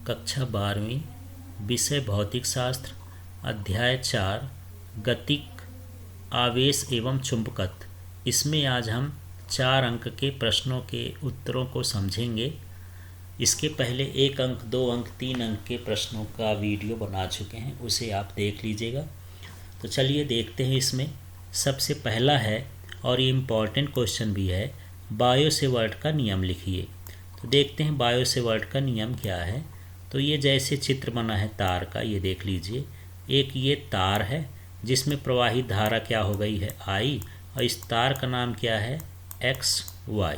कक्षा 12वीं, विषय भौतिक शास्त्र, अध्याय 4, गतिक आवेश एवं चुंबकत्व। इसमें आज हम 4 अंक के प्रश्नों के उत्तरों को समझेंगे। इसके पहले 1 अंक, 2 अंक, 3 अंक के प्रश्नों का वीडियो बना चुके हैं, उसे आप देख लीजिएगा। तो चलिए देखते हैं। इसमें सबसे पहला है और ये इम्पॉर्टेंट क्वेश्चन भी है, बायो सेवर्ट का नियम लिखिए। तो देखते हैं बायो सेवर्ट का नियम क्या है। तो ये जैसे चित्र बना है तार का, ये देख लीजिए। एक ये तार है जिसमें प्रवाहित धारा क्या हो गई है, I, और इस तार का नाम क्या है, XY।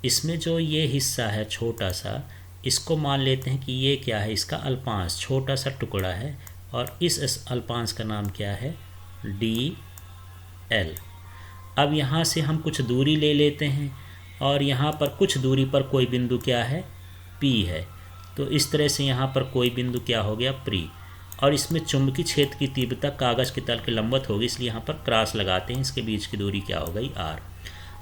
इसमें जो ये हिस्सा है छोटा सा, इसको मान लेते हैं कि ये क्या है, इसका अल्पांश, छोटा सा टुकड़ा है, और इस अल्पांश का नाम क्या है, DL। अब यहाँ से हम कुछ दूरी ले लेते हैं और यहाँ पर कुछ दूरी पर कोई बिंदु क्या है, P है। तो इस तरह से यहाँ पर कोई बिंदु क्या हो गया, P। और इसमें चुंबकीय क्षेत्र की तीव्रता कागज़ के तल के लंबवत होगी, इसलिए यहाँ पर क्रॉस लगाते हैं। इसके बीच की दूरी क्या हो गई, R।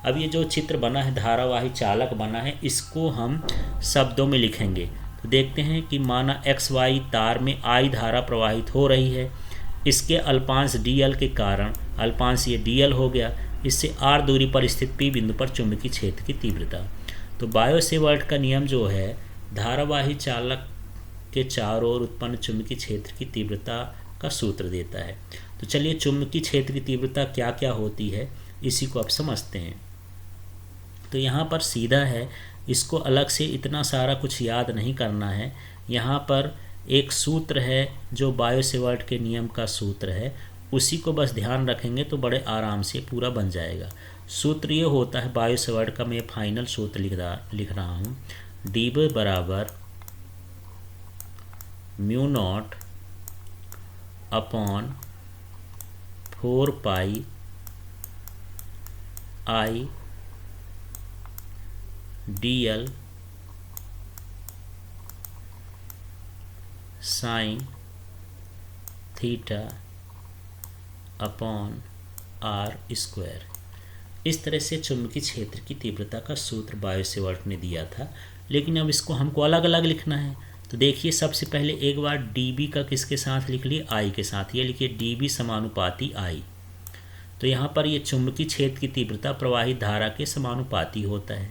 अब ये जो चित्र बना है, धारावाही चालक बना है, इसको हम शब्दों में लिखेंगे। तो देखते हैं कि माना XY तार में I धारा प्रवाहित हो रही है। इसके अल्पांश DL के कारण अल्पांश ये DL हो गया। इससे R दूरी पर स्थित P बिंदु पर चुंबकीय क्षेत्र की तीव्रता। तो बायो सेवर्ट का नियम जो है, धारावाही चालक के चारों ओर उत्पन्न चुंबकीय क्षेत्र की तीव्रता का सूत्र देता है। तो चलिए चुंबकीय क्षेत्र की तीव्रता क्या क्या होती है, इसी को अब समझते हैं। तो यहाँ पर सीधा है, इसको अलग से इतना सारा कुछ याद नहीं करना है। यहाँ पर एक सूत्र है जो बायो सेवर्ट के नियम का सूत्र है, उसी को बस ध्यान रखेंगे तो बड़े आराम से पूरा बन जाएगा। सूत्र ये होता है बायो सेवर्ट का, मैं फाइनल सूत्र लिख रहा हूँ। dB बराबर μ0 upon 4 pi I DL sine theta upon R square. इस तरह से चुंबकीय क्षेत्र की तीव्रता का सूत्र बायो सेवर्ट ने दिया था, लेकिन अब इसको हमको अलग अलग लिखना है। तो देखिए, सबसे पहले एक बार dB का किसके साथ लिख लिए, I के साथ। ये लिखिए dB समानुपाती I। तो यहाँ पर ये चुंबकीय क्षेत्र की तीव्रता प्रवाहित धारा के समानुपाती होता है।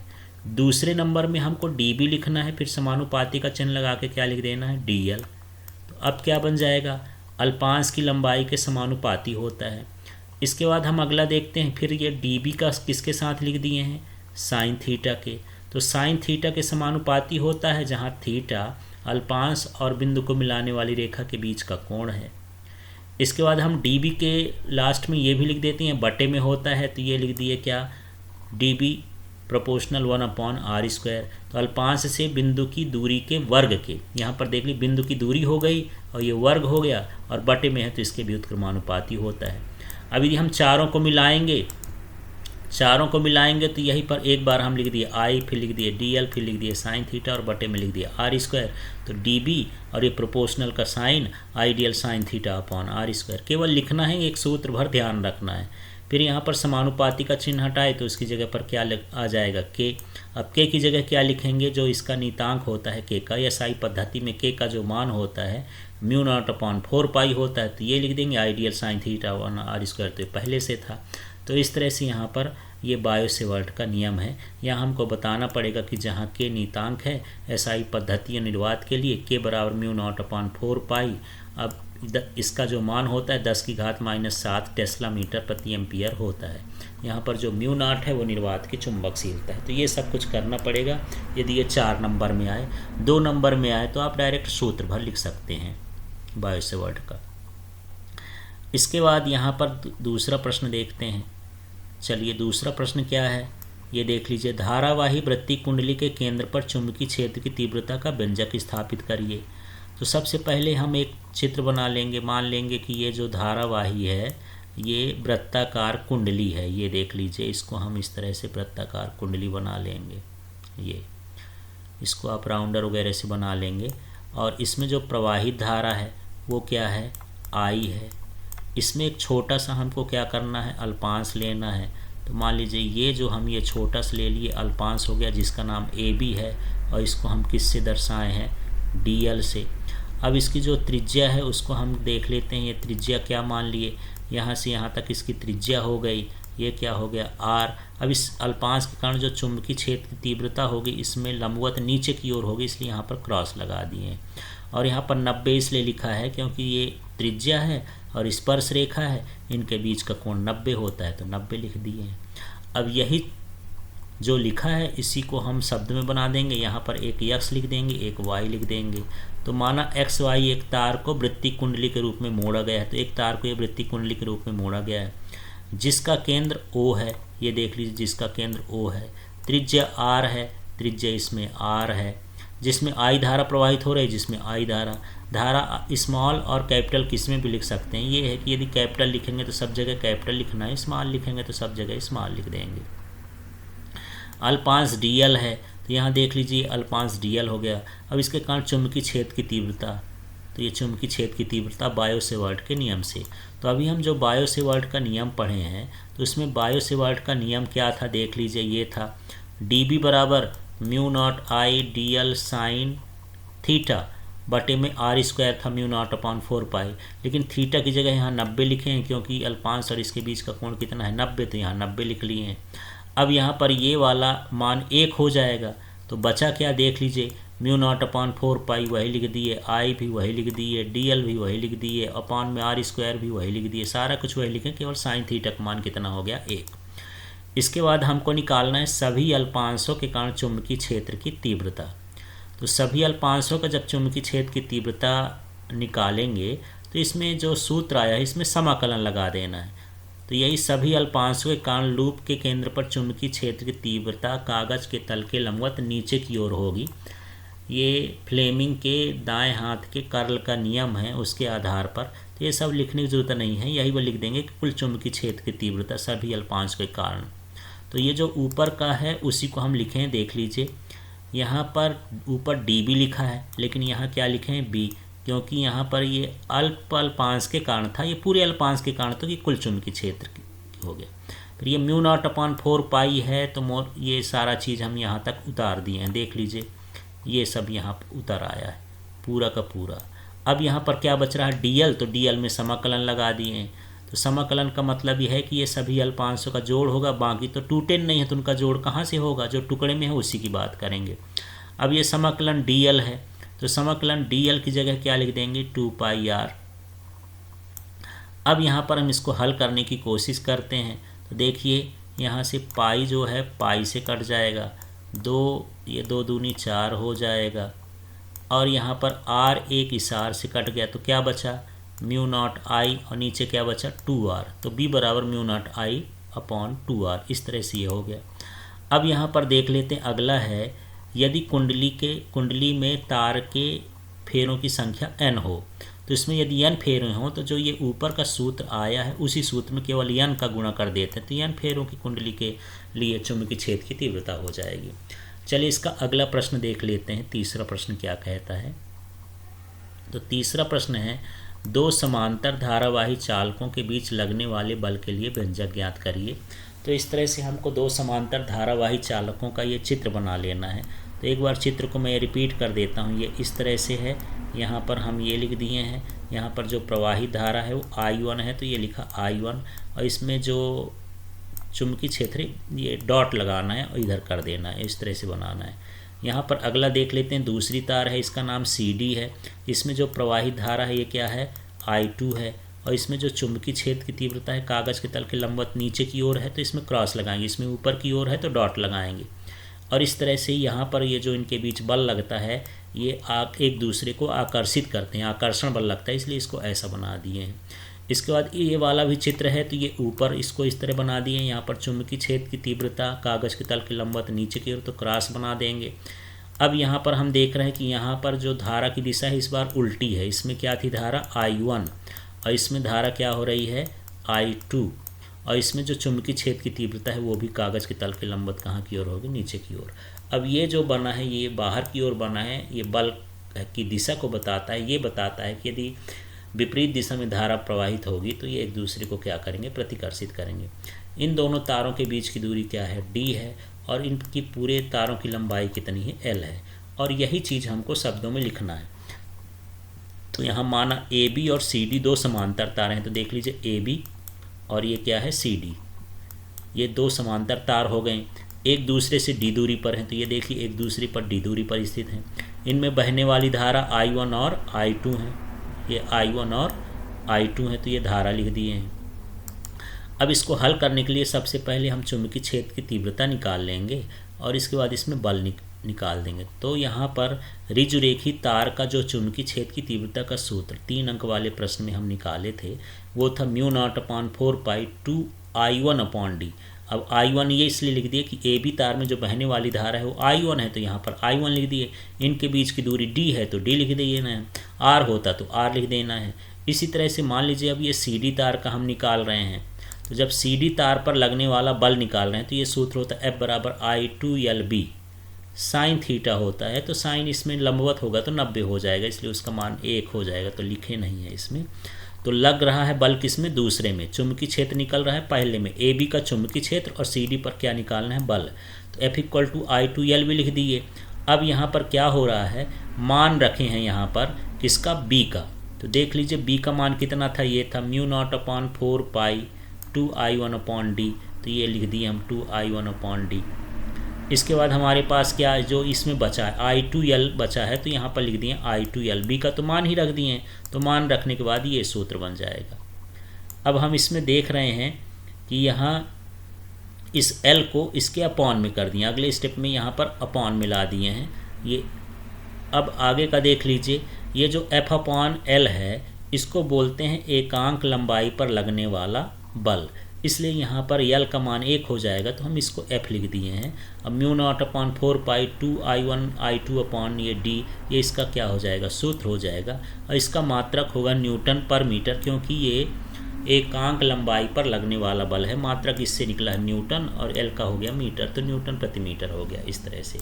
दूसरे नंबर में हमको dB लिखना है, फिर समानुपाती का चिन्ह लगा के क्या लिख देना है, DL। तो अब क्या बन जाएगा, अल्पांश की लंबाई के समानुपाती होता है। इसके बाद हम अगला देखते हैं, फिर ये dB का किसके साथ लिख दिए हैं, साइन थीटा के। तो साइन थीटा के समानुपाती होता है, जहाँ थीटा अल्पांश और बिंदु को मिलाने वाली रेखा के बीच का कोण है। इसके बाद हम dB के लास्ट में ये भी लिख देते हैं, बटे में होता है, तो ये लिख दिए क्या, dB proportional 1 upon R square. तो अल्पांश से बिंदु की दूरी के वर्ग के, यहाँ पर देख ली बिंदु की दूरी हो गई और ये वर्ग हो गया, और बटे में है तो इसके व्युत्क्रमानुपाती होता है। अब यदि हम चारों को मिलाएंगे तो यहीं पर एक बार हम लिख दिए I, फिर लिख दिए DL, फिर लिख दिए साइन थीटा, और बटे में लिख दिया R स्क्वायर। तो dB और ये प्रोपोर्शनल का sine ideal sine theta upon R square. केवल लिखना है, एक सूत्र भर ध्यान रखना है। फिर यहाँ पर समानुपाती का चिन्ह हटाए तो इसकी जगह पर क्या आ जाएगा, K। अब K की जगह क्या लिखेंगे, जो इसका नीतांक होता है K का, या SI पद्धति में K का जो मान होता है μ0 अपॉन 4 पाई होता है, तो ये लिख देंगे ideal sine theta upon R square. तो पहले से था। तो इस तरह से यहाँ पर ये बायो सेवर्ट का नियम है। यहाँ हमको बताना पड़ेगा कि जहाँ K नीतांक है SI पद्धति निर्वात के लिए, K बराबर μ0 अपॉन 4 पाई। अब इसका जो मान होता है 10⁻⁷ टेस्ला मीटर प्रति एम्पियर होता है। यहाँ पर जो μ0 है वो निर्वात की चुंबकशीलता है। तो ये सब कुछ करना पड़ेगा। यदि ये 4 नंबर में आए, 2 नंबर में आए, तो आप डायरेक्ट सूत्र भर लिख सकते हैं बायो सेवर्ट का। इसके बाद यहाँ पर दूसरा प्रश्न देखते हैं। चलिए दूसरा प्रश्न क्या है, ये देख लीजिए। धारावाही वृत्तीय कुंडली के केंद्र पर चुंबकीय क्षेत्र की तीव्रता का व्यंजक स्थापित करिए। तो सबसे पहले हम एक चित्र बना लेंगे। मान लेंगे कि ये जो धारावाही है ये वृत्ताकार कुंडली है। ये देख लीजिए, इसको हम इस तरह से वृत्ताकार कुंडली बना लेंगे। ये इसको आप राउंडर वगैरह से बना लेंगे। और इसमें जो प्रवाहित धारा है वो क्या है, I है। इसमें एक छोटा सा हमको क्या करना है, अल्पांश लेना है। तो मान लीजिए ये जो हम ये छोटा सा ले लिए, अल्पांश हो गया, जिसका नाम AB है, और इसको हम किससे दर्शाए हैं, DL से। अब इसकी जो त्रिज्या है उसको हम देख लेते हैं। ये त्रिज्या क्या मान लिए, यहाँ से यहाँ तक इसकी त्रिज्या हो गई, ये क्या हो गया R। अब इस अल्पांश के कारण जो चुंबकीय क्षेत्र की तीव्रता होगी इसमें लंबवत नीचे की ओर होगी, इसलिए यहाँ पर क्रॉस लगा दिए हैं। और यहाँ पर 90 इसलिए लिखा है क्योंकि ये त्रिज्या है और स्पर्श रेखा है, इनके बीच का कोण 90 होता है, तो 90 लिख दिए हैं। अब यही जो लिखा है इसी को हम शब्द में बना देंगे। यहाँ पर एक x लिख देंगे, एक y लिख देंगे। तो माना x y एक तार को वृत्तीय कुंडली के रूप में मोड़ा गया है, तो एक तार को ये वृत्तीय कुंडली के रूप में मोड़ा गया है जिसका केंद्र O है। ये देख लीजिए, जिसका केंद्र O है, त्रिज्या R है, त्रिज्या इसमें R है, जिसमें I धारा प्रवाहित हो रही है, जिसमें I धारा स्मॉल और कैपिटल किस में भी लिख सकते हैं। ये है कि यदि कैपिटल लिखेंगे तो सब जगह कैपिटल लिखना है, स्मॉल लिखेंगे तो सब जगह स्मॉल लिख देंगे। अल्पांश DL है, तो यहाँ देख लीजिए अल्पांश DL हो गया। अब इसके कारण चुंबकीय क्षेत्र की तीव्रता, तो ये चुंबकीय क्षेत्र की तीव्रता बायो-सेवर्ट के नियम से। तो अभी हम जो बायो-सेवर्ट का नियम पढ़े हैं तो इसमें बायो-सेवर्ट का नियम क्या था, देख लीजिए। ये था dB बराबर μ0I dl साइन थीटा बटे में r² था μ0/4π, लेकिन थीटा की जगह यहाँ 90 लिखे हैं क्योंकि अल्पांश और इसके बीच का कोण कितना है, 90, तो यहाँ 90 लिख लिए हैं। अब यहाँ पर ये वाला मान 1 हो जाएगा, तो बचा क्या देख लीजिए, μ0/4π वही लिख दिए, I भी वही लिख दिए, DL भी वही लिख दिए, अपॉन में r² भी वही लिख दिए, सारा कुछ वही लिखें, केवल साइन थीटा का मान कितना हो गया, 1। इसके बाद हमको निकालना है सभी अल्पांशों के कारण चुंबकीय क्षेत्र की तीव्रता। तो सभी अल्पांशों का जब चुंबकीय क्षेत्र की तीव्रता निकालेंगे तो इसमें जो सूत्र आया है इसमें समाकलन लगा देना है। तो यही सभी अल्पांशों के कारण लूप के केंद्र पर चुंबकीय क्षेत्र की तीव्रता कागज के तल के लंबवत नीचे की ओर होगी। ये फ्लेमिंग के दाएं हाथ के कर्ल का नियम है, उसके आधार पर। तो ये सब लिखने की जरूरत नहीं है, यही वो लिख देंगे कि कुल चुंबकीय क्षेत्र की तीव्रता सभी अल्पांश के कारण। तो ये जो ऊपर का है उसी को हम लिखें, देख लीजिए यहाँ पर ऊपर DB लिखा है, लेकिन यहाँ क्या लिखें B, क्योंकि यहाँ पर ये अल्पांश के कारण था, ये पूरे अल्पांश के कारण तो कि कुल चुंबकीय क्षेत्र हो गया। फिर ये μ0/4π है, तो ये सारा चीज़ हम यहाँ तक उतार दिए हैं, देख लीजिए ये सब यहाँ उतर आया है पूरा का पूरा। अब यहाँ पर क्या बच रहा है, DL, तो DL में समाकलन लगा दिए हैं। तो समाकलन का मतलब यह है कि ये सभी अल्पांशों का जोड़ होगा, बाकी तो टूटे नहीं है तो उनका जोड़ कहाँ से होगा, जो टुकड़े में है उसी की बात करेंगे। अब ये समाकलन DL है, तो समाकलन DL की जगह क्या लिख देंगे, 2πr। अब यहाँ पर हम इसको हल करने की कोशिश करते हैं। तो देखिए यहाँ से पाई जो है पाई से कट जाएगा, 2, ये 2 दूनी 4 हो जाएगा, और यहाँ पर r एक इशार से कट गया, तो क्या बचा μ0I, और नीचे क्या बचा 2r। तो B बराबर μ0I/2r, इस तरह से ये हो गया। अब यहाँ पर देख लेते हैं, अगला है यदि कुंडली में तार के फेरों की संख्या n हो, तो इसमें यदि n फेरे हों तो जो ये ऊपर का सूत्र आया है उसी सूत्र में केवल n का गुणा कर देते हैं, तो n फेरों की कुंडली के लिए चुंबकीय क्षेत्र की तीव्रता हो जाएगी। चलिए इसका अगला प्रश्न देख लेते हैं, तीसरा प्रश्न क्या कहता है। तो तीसरा प्रश्न है, 2 समांतर धारावाही चालकों के बीच लगने वाले बल के लिए व्यंजक ज्ञात करिए। तो इस तरह से हमको 2 समांतर धारावाही चालकों का ये चित्र बना लेना है। तो एक बार चित्र को मैं रिपीट कर देता हूँ, ये इस तरह से है। यहाँ पर हम ये लिख दिए हैं, यहाँ पर जो प्रवाहित धारा है वो I1 है, तो ये लिखा I1, और इसमें जो चुंबकीय क्षेत्र ये डॉट लगाना है और इधर कर देना है, इस तरह से बनाना है। यहाँ पर अगला देख लेते हैं, दूसरी तार है, इसका नाम CD है। इसमें जो प्रवाहित धारा है ये क्या है, I2 है, और इसमें जो चुंबकीय क्षेत्र की तीव्रता है कागज़ के तल के लंबवत नीचे की ओर है, तो इसमें क्रॉस लगाएंगे, इसमें ऊपर की ओर है तो डॉट लगाएंगे। और इस तरह से यहाँ पर ये जो इनके बीच बल लगता है ये एक दूसरे को आकर्षित करते हैं, आकर्षण बल लगता है, इसलिए इसको ऐसा बना दिए हैं। इसके बाद ये वाला भी चित्र है, तो ये ऊपर इसको इस तरह बना दिए हैं। यहाँ पर चुंबकीय क्षेत्र की तीव्रता कागज़ के तल के लंबवत नीचे की ओर, तो क्रॉस बना देंगे। अब यहाँ पर हम देख रहे हैं कि यहाँ पर जो धारा की दिशा है इस बार उल्टी है। इसमें क्या थी धारा I1, और इसमें धारा क्या हो रही है I2, और इसमें जो चुंबकीय क्षेत्र की तीव्रता है वो भी कागज़ के तल के लंबवत कहाँ की ओर होगी, नीचे की ओर। अब ये जो बना है ये बाहर की ओर बना है, ये बल की दिशा को बताता है। ये बताता है कि यदि विपरीत दिशा में धारा प्रवाहित होगी तो ये एक दूसरे को क्या करेंगे, प्रतिकर्षित करेंगे। इन दोनों तारों के बीच की दूरी क्या है, D है, और इनकी पूरे तारों की लंबाई कितनी है, L है। और यही चीज़ हमको शब्दों में लिखना है। तो यहाँ माना ए बी और सी डी दो समांतर तार हैं, तो देख लीजिए ए बी और ये क्या है सी डी, ये दो समांतर तार हो गए, एक दूसरे से डी दूरी पर हैं, तो ये देखिए एक दूसरे पर डी दूरी पर स्थित हैं। इनमें बहने वाली धारा I1 और I2 हैं, ये I1 और I2 हैं, तो ये धारा लिख दिए हैं। अब इसको हल करने के लिए सबसे पहले हम चुंबकीय क्षेत्र की तीव्रता निकाल लेंगे और इसके बाद इसमें बल निकाल देंगे। तो यहाँ पर ऋजुरेखी तार का जो चुंबकीय क्षेत्र की तीव्रता का सूत्र 3 अंक वाले प्रश्न में हम निकाले थे वो था μ0/4π 2I1/d। अब I1 ये इसलिए लिख दिए कि ए बी तार में जो बहने वाली धारा है वो I1 है, तो यहाँ पर I1 लिख दिए। इनके बीच की दूरी D है तो D लिख देना है, R होता तो R लिख देना है। इसी तरह से मान लीजिए अब ये CD तार का हम निकाल रहे हैं, तो जब CD तार पर लगने वाला बल निकाल रहे हैं तो ये सूत्र होता है F=I2LB, साइन थीटा होता है, तो साइन इसमें लंबवत होगा तो 90 हो जाएगा, इसलिए उसका मान 1 हो जाएगा, तो लिखे नहीं है इसमें। तो लग रहा है बल किसमें, दूसरे में। चुंबकीय क्षेत्र निकल रहा है पहले में, ए बी का चुंबकीय क्षेत्र और सी डी पर क्या निकालना है, बल। तो F=I2L भी लिख दिए। अब यहाँ पर क्या हो रहा है, मान रखे हैं यहाँ पर किसका, बी का। तो देख लीजिए बी का मान कितना था, ये था μ0/4π 2I1/d, तो ये लिख दिए हम 2I1/d। इसके बाद हमारे पास क्या है, जो इसमें बचा है I2L बचा है, तो यहाँ पर लिख दिए I2L। बी का तो मान ही रख दिए हैं, तो मान रखने के बाद ये सूत्र बन जाएगा। अब हम इसमें देख रहे हैं कि यहाँ इस L को इसके अपॉन में कर दिए, अगले स्टेप में यहाँ पर अपॉन मिला दिए हैं ये। अब आगे का देख लीजिए, ये जो F/L है इसको बोलते हैं एकांक लंबाई पर लगने वाला बल, इसलिए यहाँ पर L का मान 1 हो जाएगा, तो हम इसको F लिख दिए हैं। अब μ0/4π 2I1I2 ये D, ये इसका क्या हो जाएगा, सूत्र हो जाएगा, और इसका मात्रक होगा न्यूटन पर मीटर, क्योंकि ये एकांक लंबाई पर लगने वाला बल है। मात्रक इससे निकला है न्यूटन और L का हो गया मीटर, तो न्यूटन प्रति मीटर हो गया इस तरह से।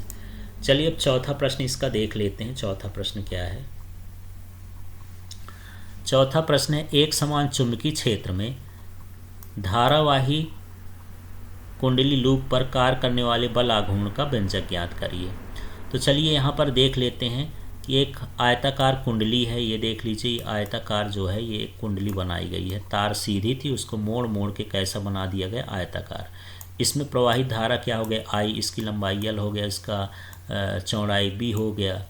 चलिए अब चौथा प्रश्न इसका देख लेते हैं। चौथा प्रश्न क्या है, चौथा प्रश्न है एक समान चुंबकीय क्षेत्र में धारावाही कुंडली लूप पर कार्य करने वाले बल आघूर्ण का व्यंजक ज्ञात करिए। तो चलिए यहाँ पर देख लेते हैं कि एक आयताकार कुंडली है, ये देख लीजिए, ये आयताकार जो है ये एक कुंडली बनाई गई है, तार सीधी थी उसको मोड़ मोड़ के कैसा बना दिया गया, आयताकार। इसमें प्रवाहित धारा क्या हो गया, I, इसकी लंबाई L हो गया, इसका चौड़ाई B हो गया,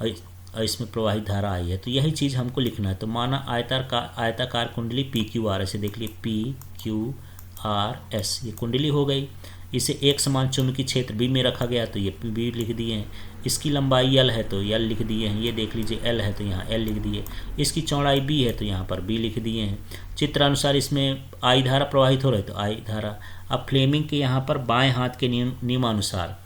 और इसमें प्रवाहित धारा I है। तो यही चीज़ हमको लिखना है। तो माना आयताकार कुंडली PQR, ऐसे देख लिए PQRS, ये कुंडली हो गई। इसे एक समान चुंबकीय क्षेत्र B में रखा गया, तो ये B लिख दिए हैं। इसकी लंबाई L है तो L लिख दिए हैं, ये देख लीजिए L है तो यहाँ L लिख दिए। इसकी चौड़ाई B है तो यहाँ पर B लिख दिए हैं। चित्र अनुसार इसमें I धारा प्रवाहित हो रही तो I धारा। अब फ्लेमिंग के यहाँ पर बाएं हाथ के नियमानुसार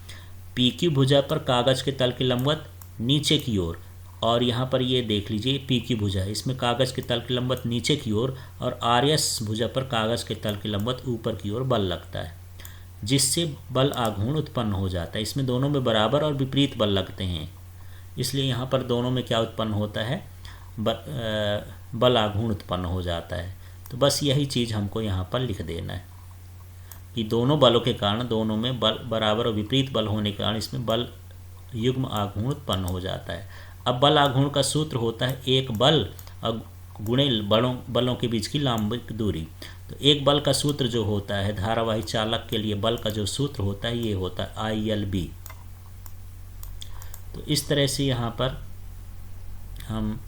PQ भुजा पर कागज के तल के लंबवत नीचे की ओर, और यहाँ पर ये देख लीजिए PQ भुजा है, इसमें कागज़ के तल के लंबवत नीचे की ओर, और RS भुजा पर कागज़ के तल के लंबवत ऊपर की ओर बल लगता है, जिससे बल आघूर्ण उत्पन्न हो जाता है। इसमें दोनों में बराबर और विपरीत बल लगते हैं, इसलिए यहाँ पर दोनों में क्या उत्पन्न होता है, बल आघूर्ण उत्पन्न हो जाता है। तो बस यही चीज़ हमको यहाँ पर लिख देना है कि दोनों बलों के कारण, दोनों में बल बराबर और विपरीत बल होने के कारण इसमें बल युग्म आघूर्ण उत्पन्न हो जाता है। अब बल आघूर्ण का सूत्र होता है एक बल और गुणे बलों के बीच की लंबिक दूरी। तो एक बल का सूत्र जो होता है धारावाही चालक के लिए, बल का जो सूत्र होता है ये होता है ILB। तो इस तरह से यहाँ पर हम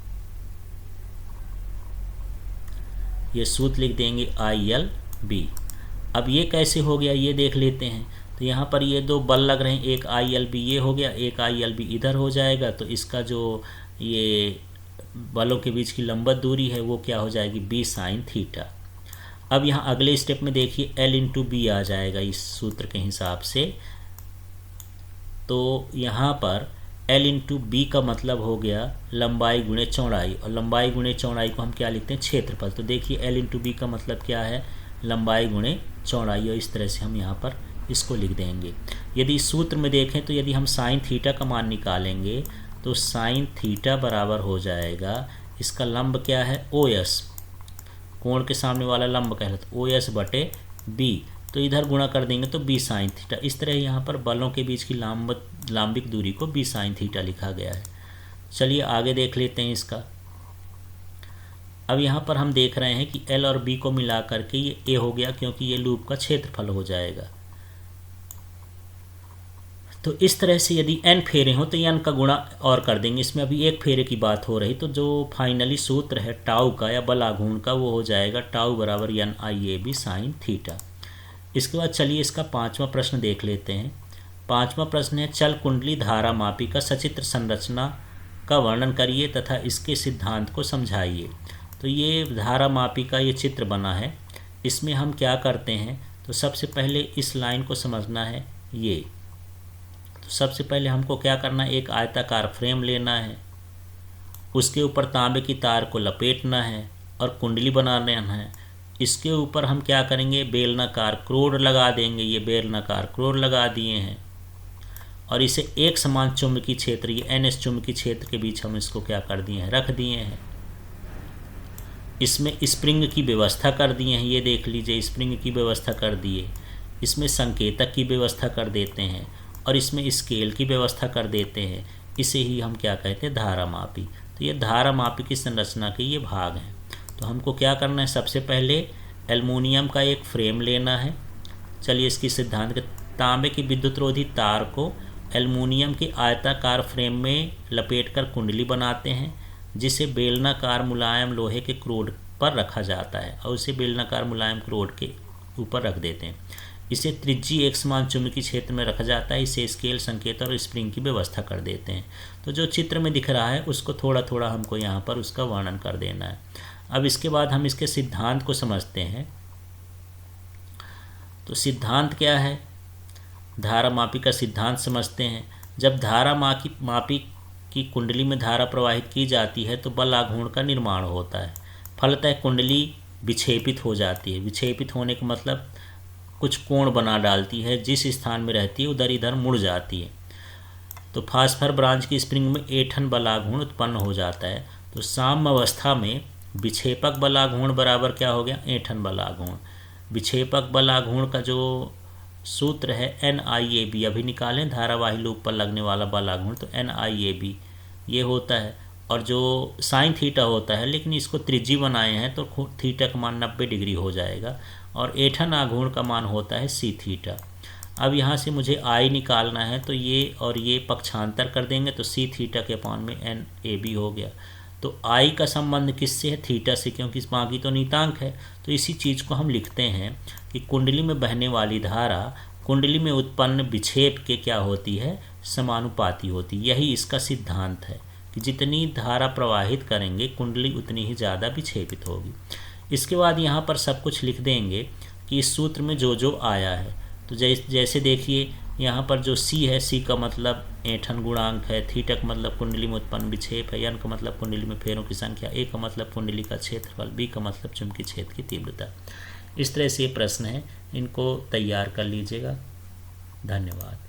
ये सूत्र लिख देंगे ILB। अब ये कैसे हो गया ये देख लेते हैं। तो यहाँ पर ये दो बल लग रहे हैं, एक ILB ये हो गया, एक ILB इधर हो जाएगा, तो इसका जो ये बलों के बीच की लंबवत दूरी है वो क्या हो जाएगी, B sin थीटा। अब यहाँ अगले स्टेप में देखिए L/B आ जाएगा इस सूत्र के हिसाब से। तो यहाँ पर L/B का मतलब हो गया लंबाई गुणे चौड़ाई, और लंबाई गुणे चौड़ाई को हम क्या लिखते हैं, क्षेत्रफल। तो देखिए L/B का मतलब क्या है, लंबाई गुणे चौड़ाई, और इस तरह से हम यहाँ पर इसको लिख देंगे। यदि इस सूत्र में देखें तो यदि हम साइन थीटा का मान निकालेंगे तो साइन थीटा बराबर हो जाएगा, इसका लंब क्या है OS, कोण के सामने वाला लंब कहलाता है, OS/B। तो इधर गुणा कर देंगे तो बी साइन थीटा। इस तरह यहाँ पर बलों के बीच की लांबिक दूरी को बी साइन थीटा लिखा गया है। चलिए आगे देख लेते हैं इसका। अब यहाँ पर हम देख रहे हैं कि एल और बी को मिला करके ये ए हो गया, क्योंकि ये लूप का क्षेत्रफल हो जाएगा। तो इस तरह से यदि n फेरे हों तो n का गुणा और कर देंगे। इसमें अभी एक फेरे की बात हो रही, तो जो फाइनली सूत्र है टाउ का या बल आघूर्ण का वो हो जाएगा टाउ बराबर NIAB साइन थीटा। इसके बाद चलिए इसका पांचवा प्रश्न देख लेते हैं। पांचवा प्रश्न है चल कुंडली धारा मापी का सचित्र संरचना का वर्णन करिए तथा इसके सिद्धांत को समझाइए। तो ये धारा मापी का ये चित्र बना है। इसमें हम क्या करते हैं, तो सबसे पहले इस लाइन को समझना है। ये तो सबसे पहले हमको क्या करना है, एक आयताकार फ्रेम लेना है, उसके ऊपर तांबे की तार को लपेटना है और कुंडली बनाना है। इसके ऊपर हम क्या करेंगे, बेलनाकार क्रोड लगा देंगे। ये बेलनाकार क्रोड लगा दिए हैं और इसे एक समान चुंबकीय क्षेत्र, ये NS चुंबकीय क्षेत्र के बीच हम इसको क्या कर दिए हैं, रख दिए हैं। इसमें स्प्रिंग की व्यवस्था कर दिए हैं। ये देख लीजिए, स्प्रिंग की व्यवस्था कर दिए। इसमें संकेतक की व्यवस्था कर देते हैं और इसमें स्केल की व्यवस्था कर देते हैं। इसे ही हम क्या कहते हैं, धारा मापी। तो ये धारा मापी की संरचना के ये भाग हैं। तो हमको क्या करना है, सबसे पहले एल्युमिनियम का एक फ्रेम लेना है। चलिए इसकी सिद्धांत के तांबे की विद्युतरोधी तार को एल्युमिनियम के आयताकार फ्रेम में लपेटकर कुंडली बनाते हैं, जिसे बेलनाकार मुलायम लोहे के क्रोड पर रखा जाता है और उसे बेलनाकार मुलायम क्रोड के ऊपर रख देते हैं। इसे त्रिज्यी एक समान चुंबकीय क्षेत्र में रखा जाता है। इसे स्केल, संकेत और स्प्रिंग की व्यवस्था कर देते हैं। तो जो चित्र में दिख रहा है उसको थोड़ा थोड़ा हमको यहाँ पर उसका वर्णन कर देना है। अब इसके बाद हम इसके सिद्धांत को समझते हैं। तो सिद्धांत क्या है, धारा मापी का सिद्धांत समझते हैं। जब धारा मापी की कुंडली में धारा प्रवाहित की जाती है तो बल आघूर्ण का निर्माण होता है। फलतः कुंडली विक्षेपित हो जाती है। विक्षेपित होने का मतलब कुछ कोण बना डालती है, जिस स्थान में रहती है उधर इधर मुड़ जाती है। तो फास्फर ब्रांच की स्प्रिंग में ऐंठन बल आघूर्ण उत्पन्न हो जाता है। तो साम्य अवस्था में विक्षेपक बल आघूर्ण बराबर क्या हो गया, ऐंठन बल आघूर्ण। विक्षेपक बल आघूर्ण का जो सूत्र है NIAB, अभी निकालें धारावाही लूप पर लगने वाला बल आघूर्ण, तो NIAB ये होता है। और जो साइन थीटा होता है, लेकिन इसको त्रिज्यी बनाए हैं तो थीटा का मान 90 डिग्री हो जाएगा और ऐंठन आघूर्ण का मान होता है C थीटा। अब यहाँ से मुझे I निकालना है, तो ये और ये पक्षांतर कर देंगे तो C थीटा के अपान में NAB हो गया। तो I का संबंध किससे है, थीटा से, क्योंकि इस बाकी तो नियतांक है। तो इसी चीज़ को हम लिखते हैं कि कुंडली में बहने वाली धारा कुंडली में उत्पन्न विक्षेप के क्या होती है, समानुपाती होती। यही इसका सिद्धांत है कि जितनी धारा प्रवाहित करेंगे कुंडली उतनी ही ज़्यादा विक्षेपित होगी। इसके बाद यहाँ पर सब कुछ लिख देंगे कि इस सूत्र में जो जो आया है। तो जैसे देखिए यहाँ पर जो C है, C का मतलब ऐंठन गुणांक है, थीटा का मतलब कुंडली में उत्पन्न विक्षेप है, N का मतलब कुंडली में फेरों की संख्या, A का मतलब कुंडली का क्षेत्रफल, B का मतलब चुंबकीय क्षेत्र की तीव्रता। इस तरह से ये प्रश्न है, इनको तैयार कर लीजिएगा। धन्यवाद।